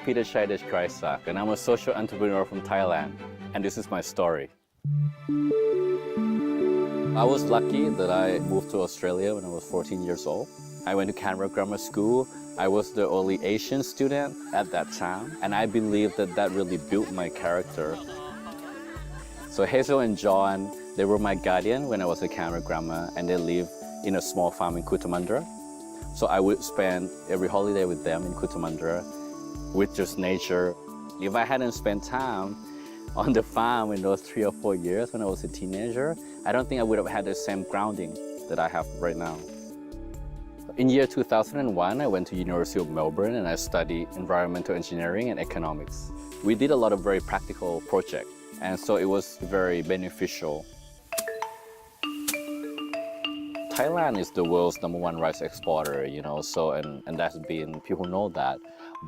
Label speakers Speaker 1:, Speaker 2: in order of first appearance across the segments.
Speaker 1: Neil Dejkraisak, and I'm a social entrepreneur from Thailand, and this is my story. I was lucky that I moved to Australia when I was 14 years old. I went to Canberra Grammar School. I was the only Asian student at that time, and I believe that that really built my character. So Hazel and John, they were my guardian when I was at Canberra Grammar, and they lived in a small farm in Cootamundra. So I would spend every holiday with them in Cootamundra, with just nature. If I hadn't spent time on the farm in those 3 or 4 years when I was a teenager, I don't think I would have had the same grounding that I have right now. In year 2001, I went to University of Melbourne and I studied environmental engineering and economics. We did a lot of very practical projects, and so it was very beneficial. Thailand is the world's #1 rice exporter, and that's been, people know that.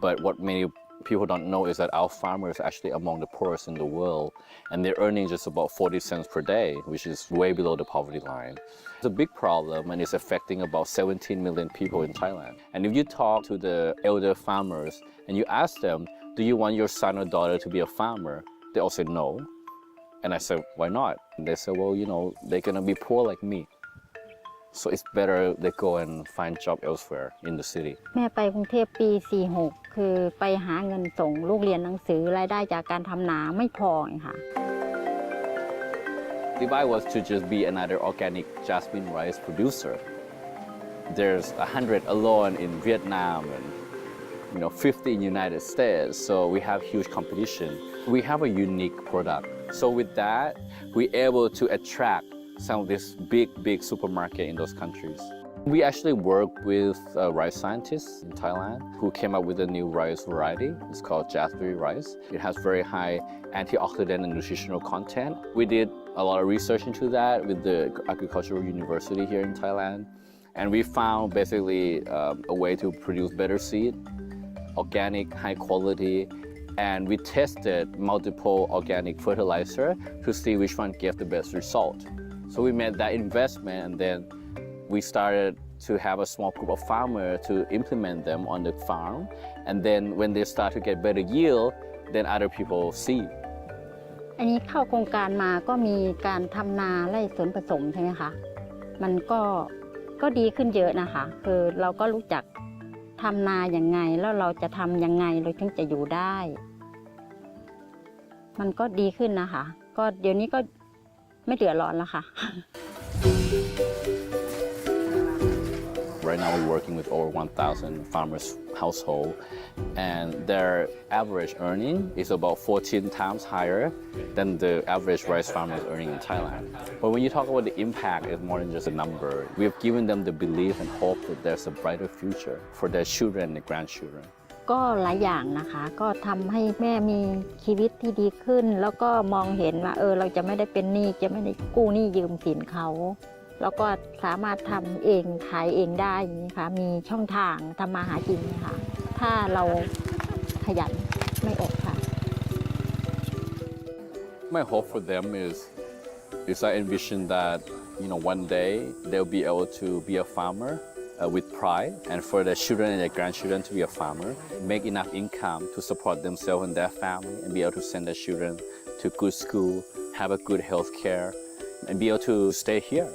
Speaker 1: But what many people don't know is that our farmers are actually among the poorest in the world, and they're earning just about 40 cents per day, which is way below the poverty line. It's a big problem, and it's affecting about 17 million people in Thailand. And if you talk to the elder farmers and you ask them, do you want your son or daughter to be a farmer? They all say no. And I said, why not? And they say, well, they're gonna be poor like me. So it's better they go and find job elsewhere in the city.
Speaker 2: แม่ไปกรุงเทพปี 46 คือไปหาเงินส่งลูกเรียนหนังสือรายได้จากการทำนาไม่พอค่ะ
Speaker 1: If I was to just be another organic Jasberry Rice producer, there's 100 alone in Vietnam and 50 in the United States. So we have huge competition. We have a unique product. So with that, we're able to attract some of these big supermarket in those countries. We actually work with rice scientists in Thailand who came up with a new rice variety. It's called Jasberry Rice. It has very high antioxidant and nutritional content. We did a lot of research into that with the Agricultural University here in Thailand. And we found basically a way to produce better seed, organic, high quality, and we tested multiple organic fertilizer to see which one gave the best result. So we made that investment, and then we started to have a small group of farmers to implement them on the farm. And then when they start to get better yield, then other people see.
Speaker 2: อันนี้เข้าโครงการมาก็มีการทำนาไร่สวนผสมใช่ไหมคะมันก็ดีขึ้นเยอะนะคะคือเราก็รู้จักทำนาอย่างไงแล้วเราจะทำยังไงเราถึงจะอยู่ได้มันก็ดีขึ้นนะคะก็เดี๋ยวนี้ก็ไม่เดือดร้อนแล้วค่ะ
Speaker 1: Right now we're working with over 1,000 farmers household, and their average earning is about 14 times higher than the average rice farmer is earning in Thailand. But when you talk about the impact, it's more than just a number. We have given them the belief and hope that there's a brighter future for their children and their grandchildren.
Speaker 2: ก็หลายอย่างนะคะก็ทำให้แม่มีชีวิตที่ดีขึ้นแล้วก็มองเห็นว่าเราจะไม่ได้เป็นหนี้จะไม่ได้กู้หนี้ยืมสินเขาแล้วก็สามารถทำเองขายเองได้อย่างนี้ค่ะมีช่องทางทำมาหากินนะคะถ้าเราขยันไม่อดค่ะ
Speaker 1: My hope for them is I envision that one day they'll be able to be a farmer with pride, and for their children and their grandchildren to be a farmer, make enough income to support themselves and their family, and be able to send their children to good school, have a good health care, and be able to stay here.